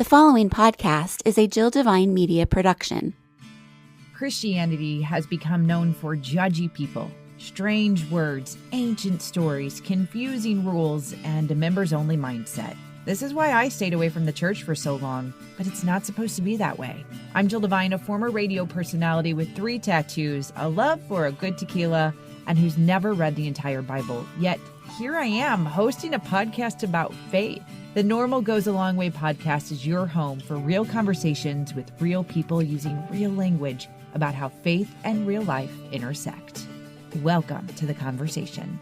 The following podcast is a Jill Devine media production. Christianity has become known for judgy people, strange words, ancient stories, confusing rules, and a members-only mindset. This is why I stayed away from the church for so long, but it's not supposed to be that way. I'm Jill Devine, a former radio personality with 3 tattoos, a love for a good tequila, and who's never read the entire Bible. Yet here I am hosting a podcast about faith. The Normal Goes a Long Way podcast is your home for real conversations with real people using real language about how faith and real life intersect. Welcome to the conversation.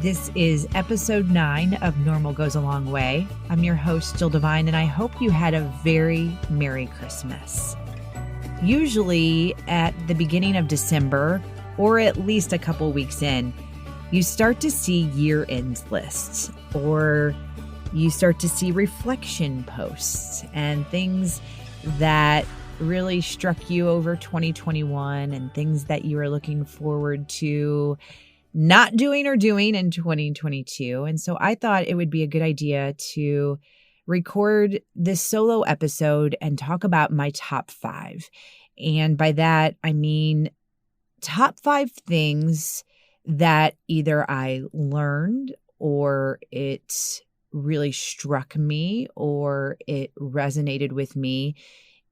This is episode 9 of Normal Goes a Long Way. I'm your host, Jill Devine, and I hope you had a very Merry Christmas. Usually at the beginning of December, or at least a couple weeks in, you start to see year-end lists, or you start to see reflection posts and things that really struck you over 2021 and things that you are looking forward to not doing or doing in 2022. And so I thought it would be a good idea to record this solo episode and talk about my top 5. And by that, I mean top 5 things that either I learned or it really struck me or it resonated with me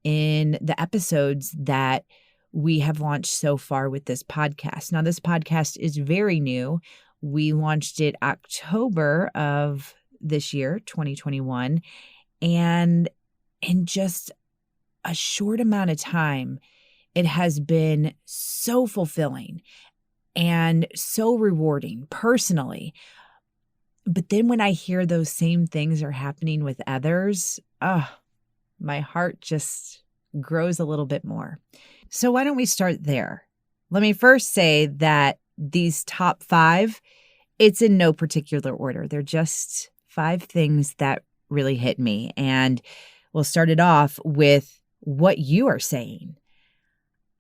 in the episodes that we have launched so far with this podcast. Now, this podcast is very new. We launched it October of this year, 2021. And in just a short amount of time, it has been so fulfilling and so rewarding personally. But then when I hear those same things are happening with others, my heart just grows a little bit more. So why don't we start there? Let me first say that these top 5, it's in no particular order. They're just 5 things that really hit me. And we'll start it off with what you are saying.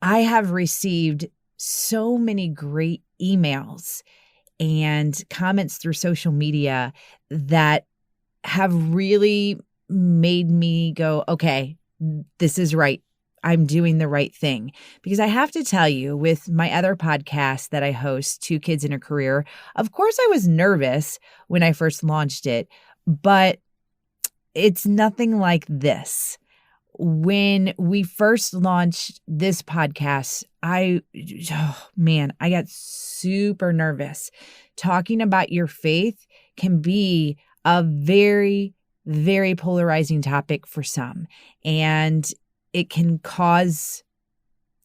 I have received so many great emails and comments through social media that have really made me go, okay, this is right. I'm doing the right thing. Because I have to tell you, with my other podcast that I host, 2 Kids in a Career, of course I was nervous when I first launched it, but it's nothing like this. When we first launched this podcast, I got super nervous. Talking about your faith can be a very, very polarizing topic for some, and it can cause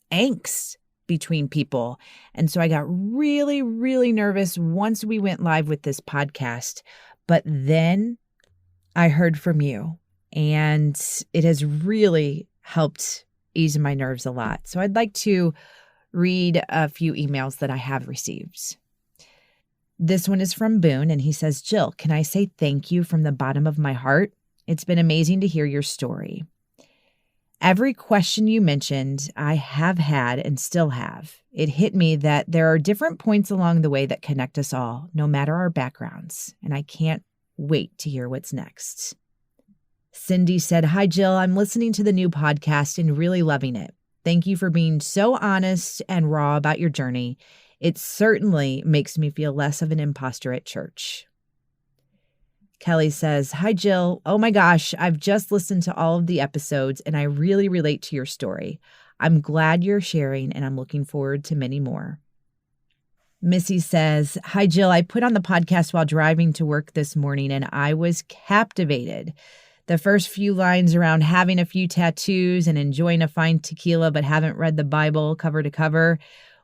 angst between people. And so I got really, really nervous once we went live with this podcast. But then I heard from you, and it has really helped ease my nerves a lot. So I'd like to read a few emails that I have received. This one is from Boone, and he says, Jill, can I say thank you from the bottom of my heart? It's been amazing to hear your story. Every question you mentioned, I have had and still have. It hit me that there are different points along the way that connect us all, no matter our backgrounds, and I can't wait to hear what's next. Cindy said, Hi, Jill. I'm listening to the new podcast and really loving it. Thank you for being so honest and raw about your journey. It certainly makes me feel less of an imposter at church. Kelly says, Hi, Jill. Oh my gosh, I've just listened to all of the episodes and I really relate to your story. I'm glad you're sharing and I'm looking forward to many more. Missy says, Hi, Jill. I put on the podcast while driving to work this morning and I was captivated. The first few lines around having a few tattoos and enjoying a fine tequila but haven't read the Bible cover to cover.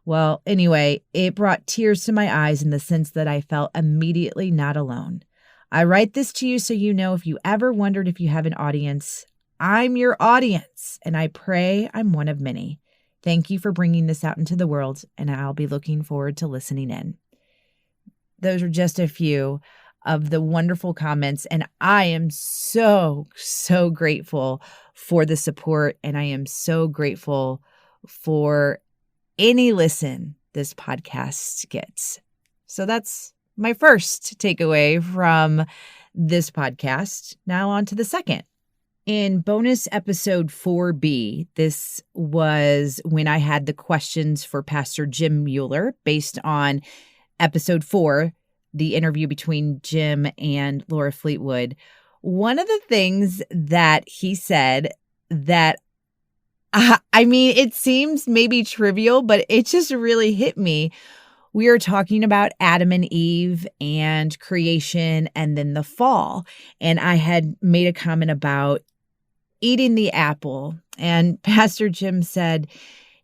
Well, anyway, it brought tears to my eyes in the sense that I felt immediately not alone. I write this to you so you know if you ever wondered if you have an audience, I'm your audience, and I pray I'm one of many. Thank you for bringing this out into the world, and I'll be looking forward to listening in. Those are just a few of the wonderful comments, and I am so, so grateful for the support, and I am so grateful for any listen this podcast gets. So that's my first takeaway from this podcast. Now on to the second. In bonus episode 4B, this was when I had the questions for Pastor Jim Mueller based on episode 4, the interview between Jim and Laura Fleetwood. One of the things that he said that, it seems maybe trivial, but it just really hit me. We are talking about Adam and Eve and creation and then the fall. And I had made a comment about eating the apple. And Pastor Jim said,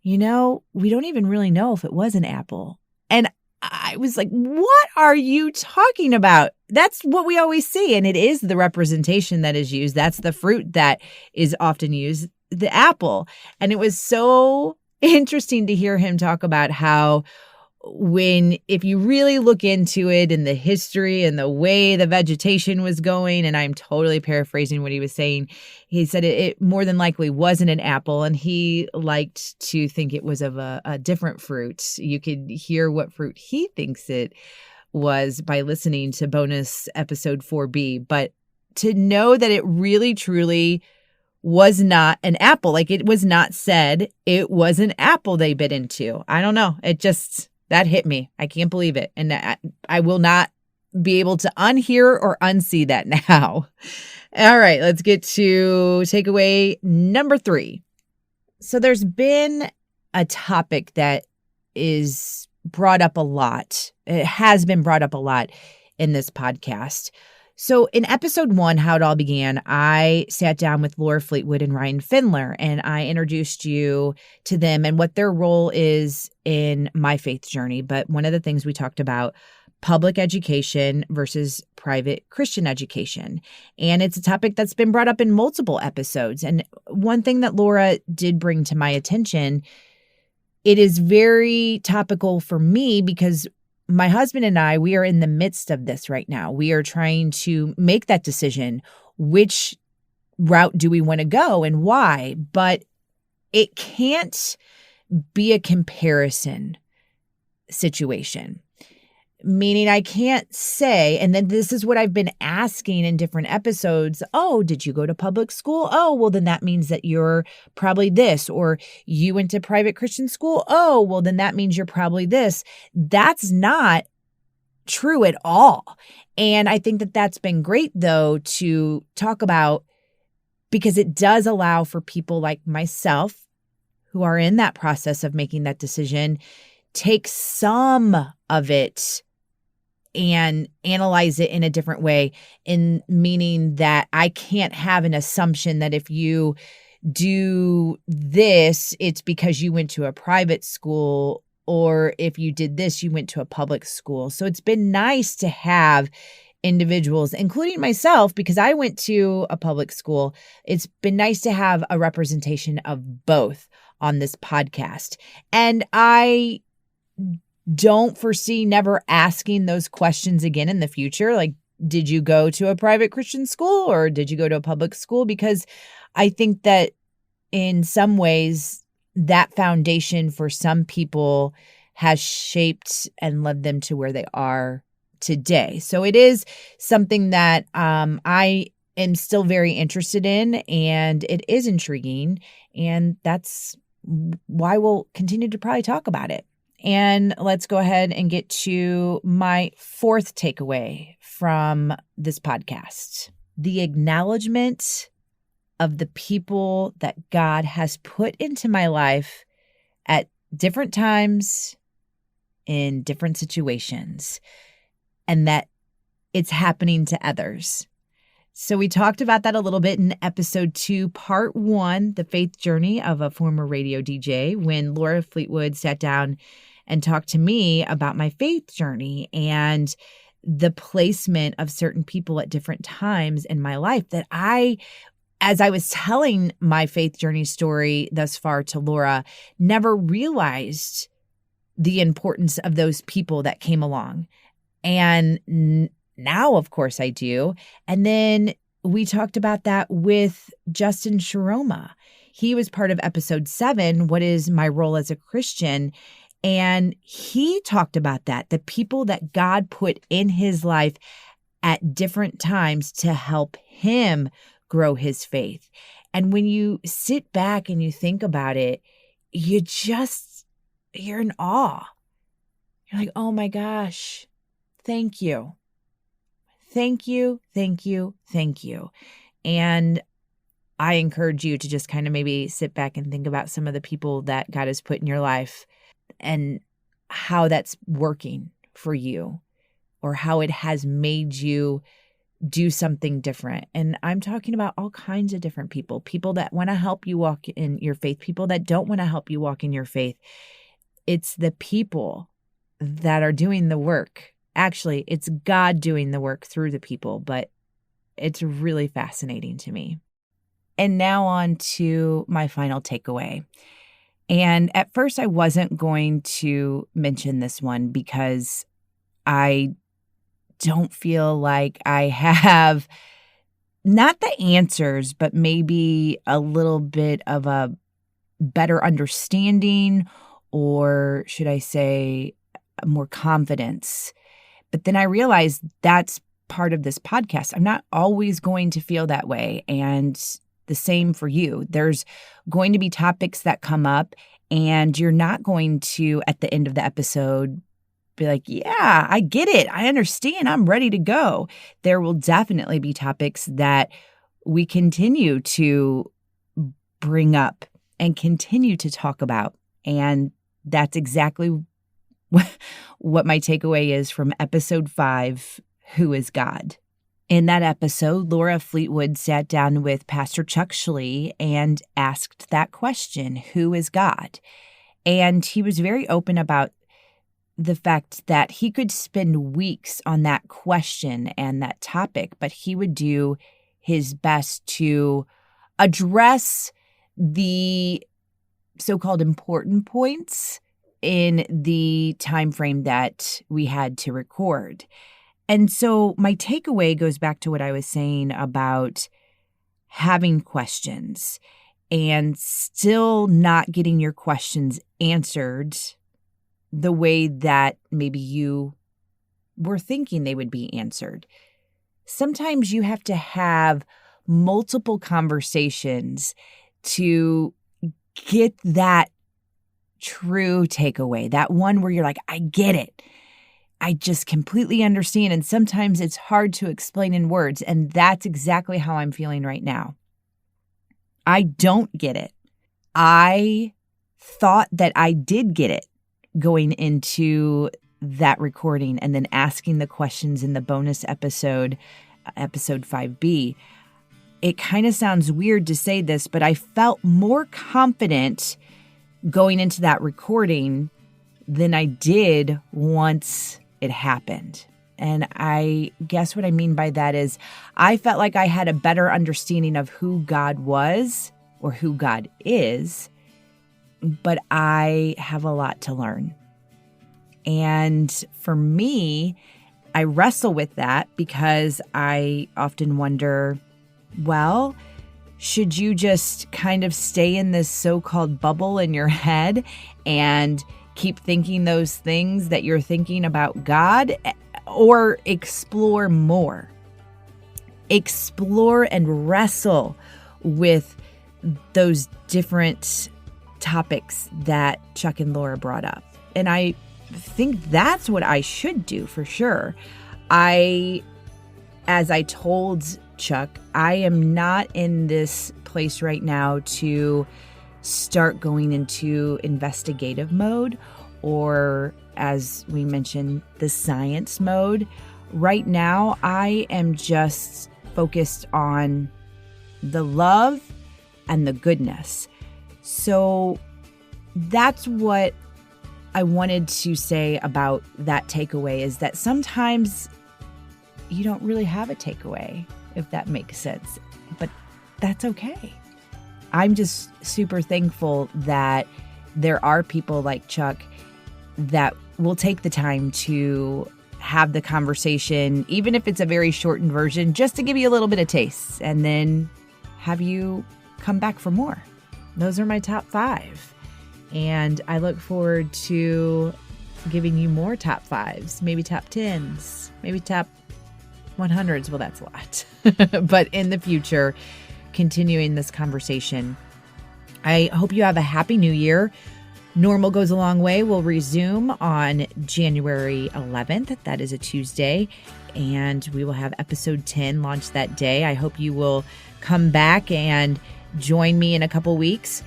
we don't even really know if it was an apple. And I was like, what are you talking about? That's what we always see. And it is the representation that is used. That's the fruit that is often used, the apple. And it was so interesting to hear him talk about how if you really look into it and the history and the way the vegetation was going, and I'm totally paraphrasing what he was saying, he said it more than likely wasn't an apple, and he liked to think it was of a different fruit. You could hear what fruit he thinks it was by listening to bonus episode 4B, but to know that it really, truly was not an apple, like it was not said it was an apple they bit into. I don't know. That hit me. I can't believe it. And I will not be able to unhear or unsee that now. All right, let's get to takeaway number 3. So there's been a topic that is brought up a lot. It has been brought up a lot in this podcast. So in episode 1, How It All Began, I sat down with Laura Fleetwood and Ryan Findler, and I introduced you to them and what their role is in my faith journey. But one of the things we talked about, public education versus private Christian education. And it's a topic that's been brought up in multiple episodes. And one thing that Laura did bring to my attention, it is very topical for me because my husband and I, we are in the midst of this right now. We are trying to make that decision. Which route do we want to go and why? But it can't be a comparison situation. Meaning I can't say, and then this is what I've been asking in different episodes. Oh, did you go to public school? Oh, well, then that means that you're probably this. Or you went to private Christian school? Oh, well, then that means you're probably this. That's not true at all. And I think that that's been great, though, to talk about because it does allow for people like myself who are in that process of making that decision, take some of it and analyze it in a different way, in meaning that I can't have an assumption that if you do this, it's because you went to a private school, or if you did this, you went to a public school. So it's been nice to have individuals, including myself, because I went to a public school. It's been nice to have a representation of both on this podcast. And I don't foresee never asking those questions again in the future. Like, did you go to a private Christian school or did you go to a public school? Because I think that in some ways that foundation for some people has shaped and led them to where they are today. So it is something that I am still very interested in, and it is intriguing. And that's why we'll continue to probably talk about it. And let's go ahead and get to my 4th takeaway from this podcast. The acknowledgement of the people that God has put into my life at different times in different situations, and that it's happening to others. So we talked about that a little bit in episode 2, part 1, the faith journey of a former radio DJ, when Laura Fleetwood sat down and talked to me about my faith journey and the placement of certain people at different times in my life that as I was telling my faith journey story thus far to Laura, never realized the importance of those people that came along. And now, of course, I do. And then we talked about that with Justin Sharoma. He was part of episode 7, What is My Role as a Christian? And he talked about that, the people that God put in his life at different times to help him grow his faith. And when you sit back and you think about it, you're in awe. You're like, oh my gosh, thank you. Thank you, thank you, thank you. And I encourage you to just kind of maybe sit back and think about some of the people that God has put in your life and how that's working for you or how it has made you do something different. And I'm talking about all kinds of different people that want to help you walk in your faith, people that don't want to help you walk in your faith. It's the people that are doing the work. Actually, it's God doing the work through the people, but it's really fascinating to me. And now on to my final takeaway. And at first I wasn't going to mention this one because I don't feel like I have not the answers, but maybe a little bit of a better understanding, or should I say more confidence. But then I realized that's part of this podcast. I'm not always going to feel that way. And the same for you. There's going to be topics that come up and you're not going to, at the end of the episode, be like, yeah, I get it. I understand. I'm ready to go. There will definitely be topics that we continue to bring up and continue to talk about. And that's exactly what my takeaway is from episode 5, Who is God? In that episode, Laura Fleetwood sat down with Pastor Chuck Schlee and asked that question, who is God? And he was very open about the fact that he could spend weeks on that question and that topic, but he would do his best to address the so-called important points in the time frame that we had to record. And so my takeaway goes back to what I was saying about having questions and still not getting your questions answered the way that maybe you were thinking they would be answered. Sometimes you have to have multiple conversations to get that true takeaway, that one where you're like, I get it. I just completely understand. And sometimes it's hard to explain in words. And that's exactly how I'm feeling right now. I don't get it. I thought that I did get it going into that recording and then asking the questions in the bonus episode, episode 5B. It kind of sounds weird to say this, but I felt more confident going into that recording than I did once it happened. And I guess what I mean by that is I felt like I had a better understanding of who God was or who God is, but I have a lot to learn. And for me, I wrestle with that because I often wonder, well, should you just kind of stay in this so-called bubble in your head and keep thinking those things that you're thinking about God, or explore more? Explore and wrestle with those different topics that Chuck and Laura brought up. And I think that's what I should do for sure. As I told Chuck, I am not in this place right now to start going into investigative mode or, as we mentioned, the science mode. Right now, I am just focused on the love and the goodness. So that's what I wanted to say about that takeaway, is that sometimes you don't really have a takeaway, if that makes sense, but that's okay. I'm just super thankful that there are people like Chuck that will take the time to have the conversation, even if it's a very shortened version, just to give you a little bit of taste and then have you come back for more. Those are my top 5. And I look forward to giving you more top 5s, maybe top 10s, maybe top 100s, well, that's a lot. But in the future, continuing this conversation. I hope you have a happy new year. Normal Goes a Long Way will resume on January 11th. That is a Tuesday. And we will have episode 10 launched that day. I hope you will come back and join me in a couple weeks.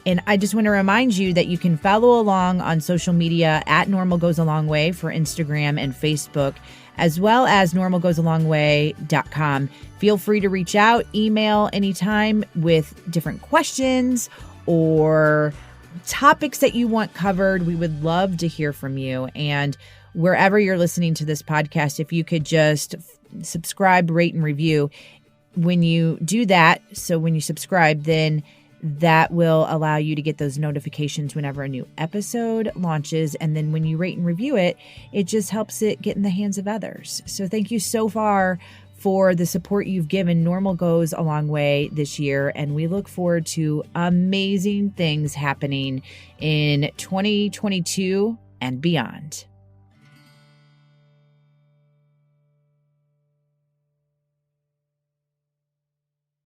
And I just want to remind you that you can follow along on social media at Normal Goes a Long Way for Instagram and Facebook, as well as normalgoesalongway.com. Feel free to reach out, email anytime with different questions or topics that you want covered. We would love to hear from you. And wherever you're listening to this podcast, if you could just subscribe, rate, and review. When you do that, so when you subscribe, then that will allow you to get those notifications whenever a new episode launches. And then when you rate and review it, it just helps it get in the hands of others. So thank you so far for the support you've given Normal Goes a Long Way this year. And we look forward to amazing things happening in 2022 and beyond.